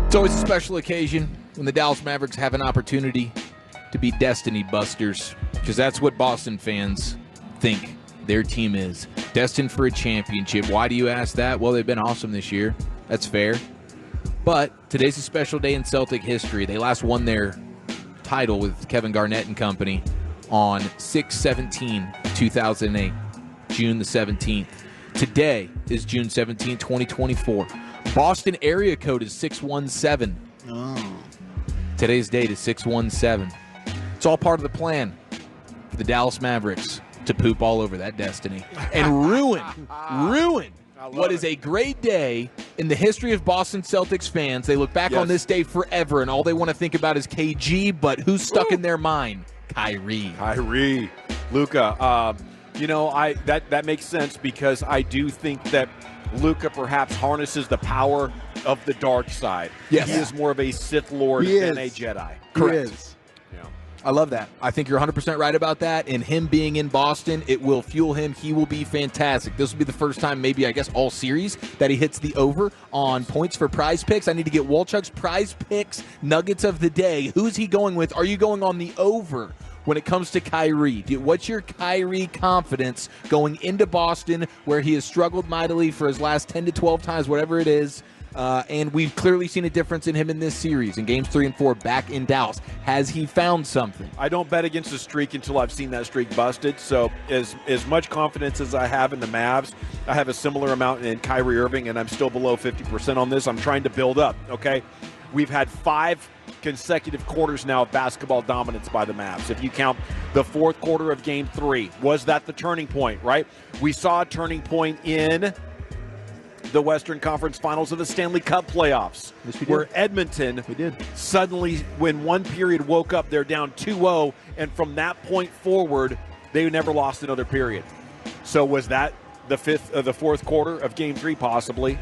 It's always a special occasion when the Dallas Mavericks have an opportunity to be destiny busters, because that's what Boston fans think their team is. Destined for a championship. Why do you ask that? Well, they've been awesome this year. That's fair. But today's a special day in Celtic history. They last won their title with Kevin Garnett and company on 6/17/2008, June the 17th. Today is June 17, 2024. Boston area code is 617. Oh. Today's date is 617. It's all part of the plan for the Dallas Mavericks to poop all over that destiny and ruin what is a great day in the history of Boston Celtics fans. They look back on this day forever, and all they want to think about is KG, but who's stuck in their mind? Kyrie. Luka. That makes sense, because I do think that Luka perhaps harnesses the power of the dark side. Yes. He is more of a Sith Lord than a Jedi. Correct. I love that. I think you're 100% right about that. And him being in Boston, it will fuel him. He will be fantastic. This will be the first time, maybe, I guess, all series that he hits the over on points for prize picks. I need to get Wolchuk's prize picks nuggets of the day. Who's he going with? Are you going on the over when it comes to Kyrie? What's your Kyrie confidence going into Boston, where he has struggled mightily for his last 10 to 12 times, whatever it is? And we've clearly seen a difference in him in this series, in games 3 and 4 back in Dallas. Has he found something? I don't bet against a streak until I've seen that streak busted. So as much confidence as I have in the Mavs, I have a similar amount in Kyrie Irving, and I'm still below 50% on this. I'm trying to build up, okay? We've had 5 consecutive quarters now of basketball dominance by the Mavs. If you count the fourth quarter of Game 3, was that the turning point, right? We saw a turning point in the Western Conference Finals of the Stanley Cup playoffs, where Edmonton suddenly, when one period woke up, they're down 2-0, and from that point forward, they never lost another period. So was that the fourth quarter of Game 3? Possibly.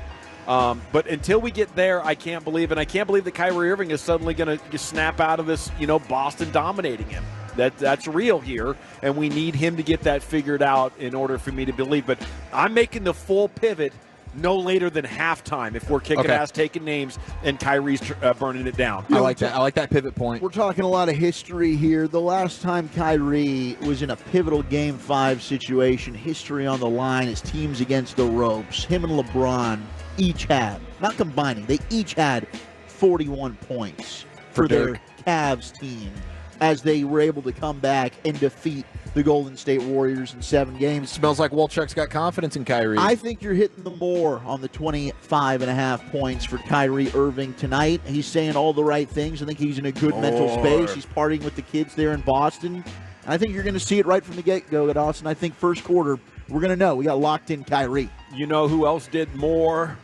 But until we get there, I can't believe that Kyrie Irving is suddenly going to snap out of this, Boston dominating him. That's real here, and we need him to get that figured out in order for me to believe. But I'm making the full pivot no later than halftime if we're kicking ass, taking names, and Kyrie's burning it down. I like that. I like that pivot point. We're talking a lot of history here. The last time Kyrie was in a pivotal Game 5 situation, history on the line, his team's against the ropes. Him and LeBron each had, not combining, they each had 41 points for their Cavs team as they were able to come back and defeat the Golden State Warriors in 7 games. Smells like Wolchuk's got confidence in Kyrie. I think you're hitting the more on the 25.5 points for Kyrie Irving tonight. He's saying all the right things. I think he's in a good mental space. He's partying with the kids there in Boston. And I think you're going to see it right from the get-go at Austin. I think first quarter, we're going to know. We got locked in Kyrie. You know who else did more?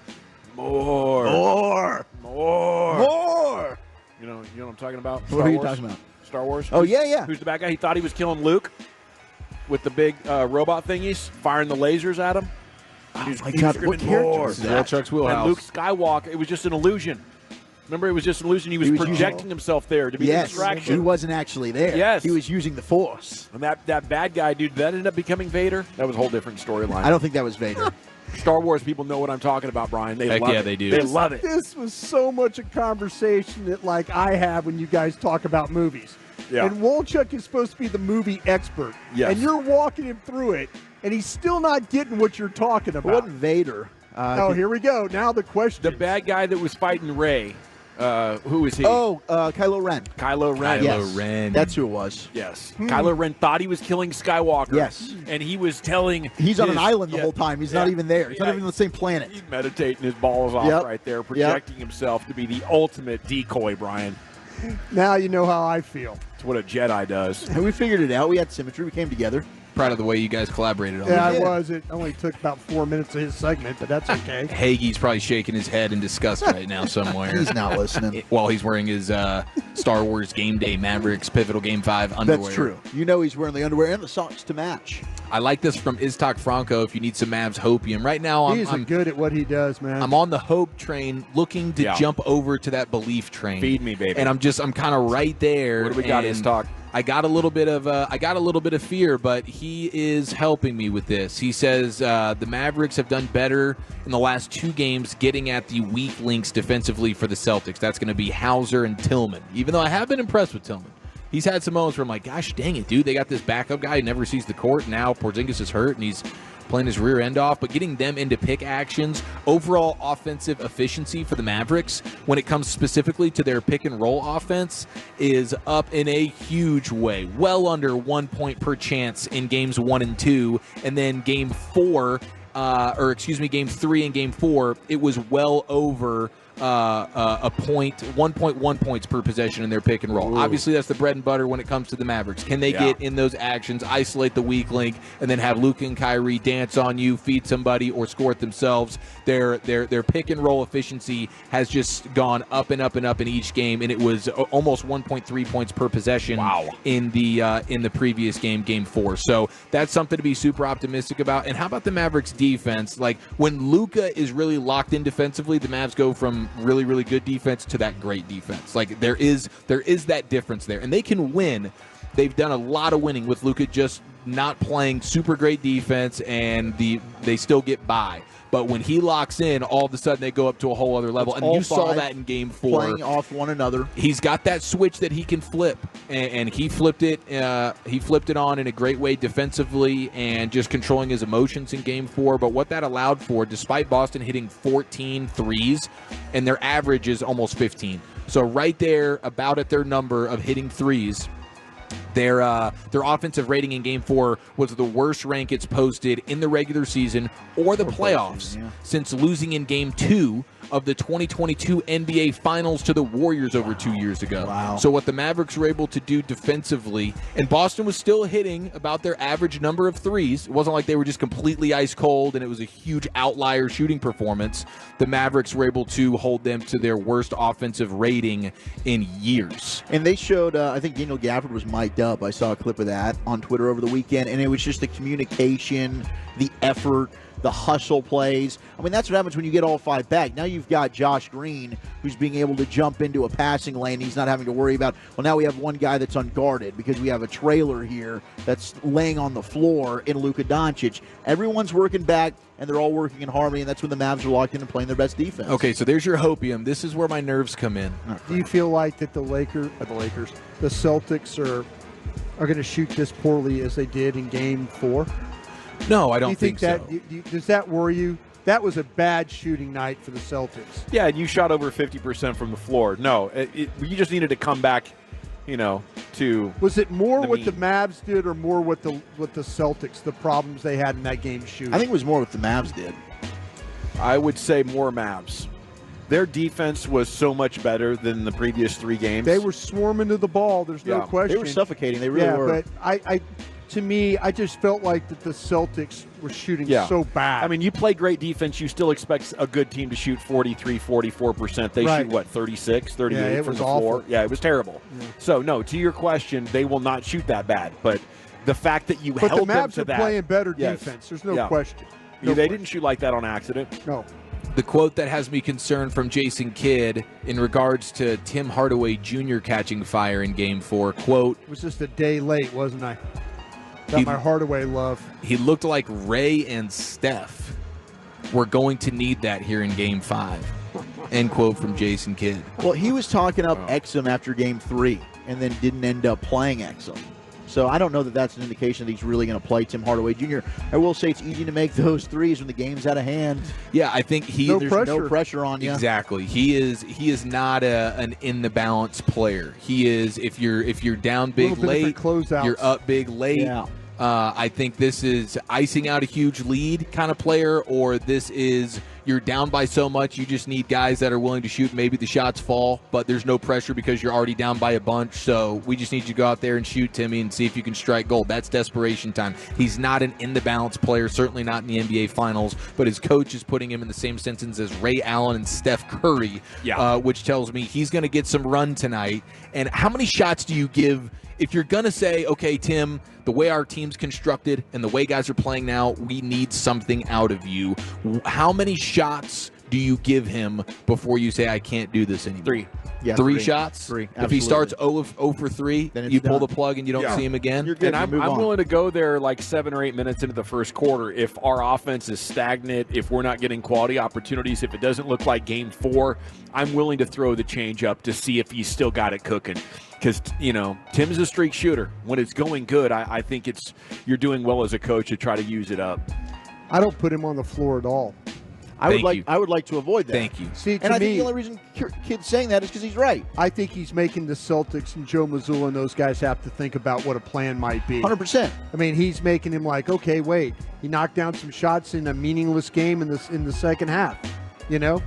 More. You know what I'm talking about? What are you talking about? Star Wars? Oh, yeah. Who's the bad guy? He thought he was killing Luke with the big robot thingies, firing the lasers at him. Oh, my God. What character is that? Wolchuk's wheelhouse. And Luke Skywalker, it was just an illusion. Remember, it was just an illusion. He was projecting himself there to be a distraction. He wasn't actually there. Yes. He was using the Force. And that bad guy, dude, that ended up becoming Vader. That was a whole different storyline. I don't think that was Vader. Star Wars people know what I'm talking about, Brian. They love it. They do. They love it. This was so much a conversation that, like, I have when you guys talk about movies. Yeah. And Wolchuk is supposed to be the movie expert. Yes. And you're walking him through it, and he's still not getting what you're talking about. It wasn't Vader. Here we go. Now the question. The bad guy that was fighting Rey, who is he? Kylo Ren. Kylo Ren. Kylo Ren. That's who it was. Yes. Kylo Ren thought he was killing Skywalker. Yes. And he was telling He's on an island the whole time. He's not even there. He's not even on the same planet. He's meditating his balls off right there, projecting himself to be the ultimate decoy, Brian. Now you know how I feel. It's what a Jedi does. And we figured it out. We had symmetry. We came together. Proud of the way you guys collaborated on Yeah, this. I was. It only took about 4 minutes of his segment, but that's okay. Hagee's probably shaking his head in disgust right now somewhere. He's not listening. While he's wearing his Star Wars Game Day Mavericks Pivotal Game 5 underwear. That's true. You know he's wearing the underwear and the socks to match. I like this from Iztok Franco if you need some Mavs hopium. Right now, I'm good at what he does, man. I'm on the hope train looking to jump over to that belief train. Feed me, baby. And I'm kind of right there. What do we got, Iztok? I got a little bit of fear, but he is helping me with this. He says the Mavericks have done better in the last 2 games getting at the weak links defensively for the Celtics. That's going to be Hauser and Tillman. Even though I have been impressed with Tillman, he's had some moments where I'm like, gosh dang it, dude, they got this backup guy who never sees the court. Now Porzingis is hurt and he's playing his rear end off, but getting them into pick actions, overall offensive efficiency for the Mavericks when it comes specifically to their pick and roll offense is up in a huge way. Well under 1 point per chance in games 1 and 2, and then game 3 and game 4, it was well over a point, 1.1 points per possession in their pick and roll. Ooh. Obviously, that's the bread and butter when it comes to the Mavericks. Can they get in those actions, isolate the weak link, and then have Luka and Kyrie dance on you, feed somebody, or score it themselves? Their pick and roll efficiency has just gone up and up and up in each game, and it was almost 1.3 points per possession in the previous game, game 4. So that's something to be super optimistic about. And how about the Mavericks defense? Like when Luka is really locked in defensively, the Mavs go from really, really good defense to that great defense. Like there is that difference there, and they can win. They've done a lot of winning with Luka just not playing super great defense, and they still get by. But when he locks in, all of a sudden they go up to a whole other level, and you saw that in game 4. Playing off one another. He's got that switch that he can flip, and he flipped it. He flipped it on in a great way defensively and just controlling his emotions in game 4. But what that allowed for, despite Boston hitting 14 threes, and their average is almost 15. So right there, about at their number of hitting threes. Their offensive rating in Game 4 was the worst rank it's posted in the regular season or the playoffs since losing in Game 2 of the 2022 NBA Finals to the Warriors over 2 years ago. Wow. So what the Mavericks were able to do defensively, and Boston was still hitting about their average number of threes. It wasn't like they were just completely ice cold and it was a huge outlier shooting performance. The Mavericks were able to hold them to their worst offensive rating in years. And they showed, I think Daniel Gafford was mic'd up. I saw a clip of that on Twitter over the weekend, and it was just the communication, the effort, the hustle plays. I mean, that's what happens when you get all 5 back. Now you've got Josh Green, who's being able to jump into a passing lane. He's not having to worry about, well, now we have one guy that's unguarded because we have a trailer here that's laying on the floor in Luka Doncic. Everyone's working back, and they're all working in harmony, and that's when the Mavs are locked in and playing their best defense. Okay, so there's your hopium. This is where my nerves come in. Do you feel like that the Celtics are going to shoot this poorly as they did in Game 4? No, I don't think so. Does that worry you? That was a bad shooting night for the Celtics. Yeah, and you shot over 50% from the floor. No, you just needed to come back, to. Was it more what the Mavs did or more what the Celtics, the problems they had in that game shooting? I think it was more what the Mavs did. I would say more Mavs. Their defense was so much better than the previous 3 games. They were swarming to the ball. There's no question. They were suffocating. They really were. But to me, I just felt like that the Celtics were shooting so bad. I mean, you play great defense, you still expect a good team to shoot 43, 44%. They shoot, what, 36, 38 from the floor? Yeah, it was terrible. Yeah. So, no, to your question, they will not shoot that bad. But the fact that you held them to that. But the Mavs are playing better defense. There's no question. They didn't shoot like that on accident. No. The quote that has me concerned from Jason Kidd in regards to Tim Hardaway Jr. catching fire in Game 4, quote, it was just a day late, wasn't I? Got my Hardaway love. He looked like Ray and Steph. We're going to need that here in Game 5. End quote from Jason Kidd. Well, he was talking up Exum after Game 3 and then didn't end up playing Exum. So I don't know that that's an indication that he's really going to play Tim Hardaway Jr. I will say it's easy to make those threes when the game's out of hand. Yeah, I think there's no pressure on you. Exactly. He is not an in the balance player. He is if you're down big late, you're up big late. Yeah. I think this is icing out a huge lead kind of player, or this is you're down by so much you just need guys that are willing to shoot. Maybe the shots fall, but there's no pressure because you're already down by a bunch. So we just need you to go out there and shoot, Timmy, and see if you can strike gold. That's desperation time. He's not an in-the-balance player, certainly not in the NBA Finals, but his coach is putting him in the same sentence as Ray Allen and Steph Curry, which tells me he's going to get some run tonight. And how many shots do you give if you're going to say, okay, Tim, the way our team's constructed and the way guys are playing now, we need something out of you? How many shots do you give him before you say, I can't do this anymore? 3. Yeah, Three shots? Three. If he starts 0 for 3, then it's you pull done. the plug and you don't see him again? You're good. And I'm willing to go there like 7 or 8 minutes into the first quarter. If our offense is stagnant, if we're not getting quality opportunities, if it doesn't look like game 4, I'm willing to throw the change up to see if he's still got it cooking. Because, Tim's a streak shooter. When it's going good, I think you're doing well as a coach to try to use it up. I don't put him on the floor at all. I would like to avoid that. Thank you. See, And I think the only reason Kid's saying that is because he's right. I think he's making the Celtics and Joe Mazzulla and those guys have to think about what a plan might be. 100%. I mean, he's making him like, okay, wait, he knocked down some shots in a meaningless game in the second half. No,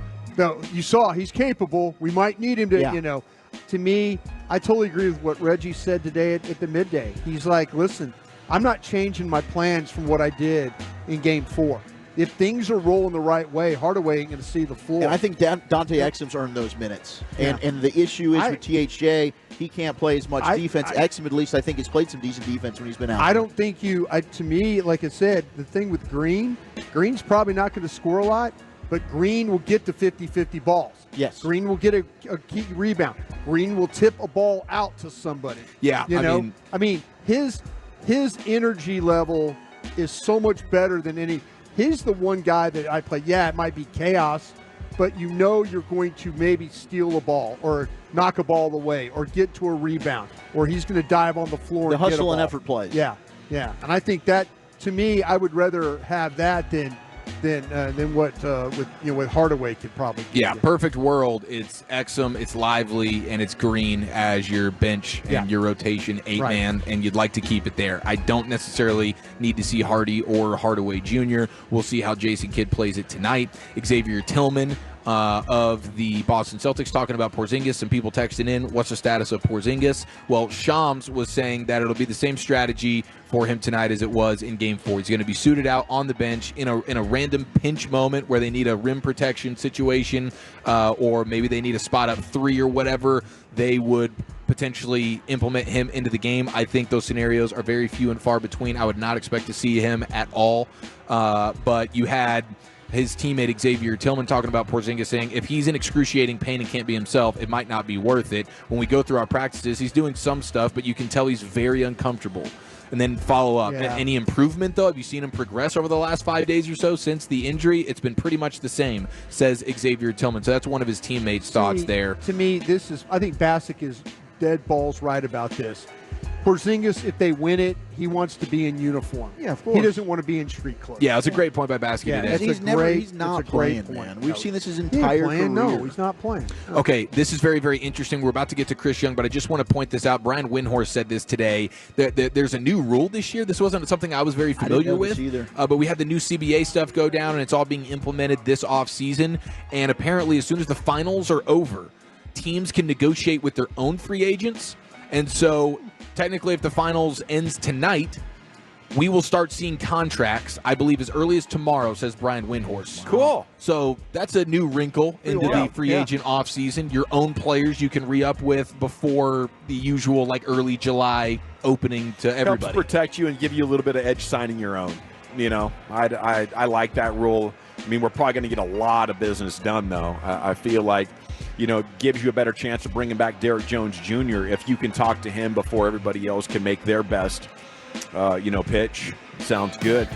you saw he's capable. We might need him to. To me, I totally agree with what Reggie said today at the midday. He's like, listen, I'm not changing my plans from what I did in Game 4. If things are rolling the right way, Hardaway ain't going to see the floor. And I think Dante Exum's earned those minutes. And the issue is with THJ, he can't play as much defense. Exum, at least, I think, has played some decent defense when he's been out. I don't think to me, like I said, the thing with Green's probably not going to score a lot, but Green will get the 50-50 balls. Yes. Green will get a key rebound. Green will tip a ball out to somebody. Yeah. I mean, his energy level is so much better than any. He's the one guy that I play. Yeah, it might be chaos, but you're going to maybe steal a ball or knock a ball away or get to a rebound, or he's going to dive on the floor. The and get a hustle and ball. effort plays. Yeah. And I think that, to me, I would rather have that than what with Hardaway could probably give you. Perfect world. It's Exum, it's Lively, and it's Green as your bench and your rotation 8-man, and you'd like to keep it there. I don't necessarily need to see Hardy or Hardaway Jr. We'll see how Jason Kidd plays it tonight. Xavier Tillman of the Boston Celtics talking about Porzingis. Some people texting in, what's the status of Porzingis? Well, Shams was saying that it'll be the same strategy for him tonight as it was in Game 4. He's going to be suited out on the bench in a random pinch moment where they need a rim protection situation, or maybe they need a spot up 3 or whatever. They would potentially implement him into the game. I think those scenarios are very few and far between. I would not expect to see him at all. But you had his teammate Xavier Tillman talking about Porzingis, saying if he's in excruciating pain and can't be himself, it might not be worth it. When we go through our practices, he's doing some stuff, but you can tell he's very uncomfortable. And then follow up. Yeah. Any improvement, though? Have you seen him progress over the last 5 days or so since the injury? It's been pretty much the same, says Xavier Tillman. So that's one of his teammates' thoughts there. To me, I think Bassick is dead balls right about this. Porzingis, if they win it, he wants to be in uniform. Yeah, of course. He doesn't want to be in street clothes. Yeah, that's a great point by Basket today. And he's not playing, man. We've seen this his entire career. No, he's not playing. No. Okay, this is very, very interesting. We're about to get to Chris Young, but I just want to point this out. Brian Windhorst said this today. There's a new rule this year. This wasn't something I was very familiar with. Either. But we had the new CBA stuff go down, and it's all being implemented this offseason. And apparently, as soon as the finals are over, teams can negotiate with their own free agents. And so, technically, if the finals ends tonight, we will start seeing contracts, I believe, as early as tomorrow, says Brian Windhorst. Cool. So that's a new wrinkle into the free agent offseason. Your own players you can re-up with before the usual, early July opening to everybody. Helps protect you and give you a little bit of edge signing your own. I like that rule. I mean, we're probably going to get a lot of business done, though. I feel like, gives you a better chance of bringing back Derrick Jones Jr. if you can talk to him before everybody else can make their best, pitch. Sounds good.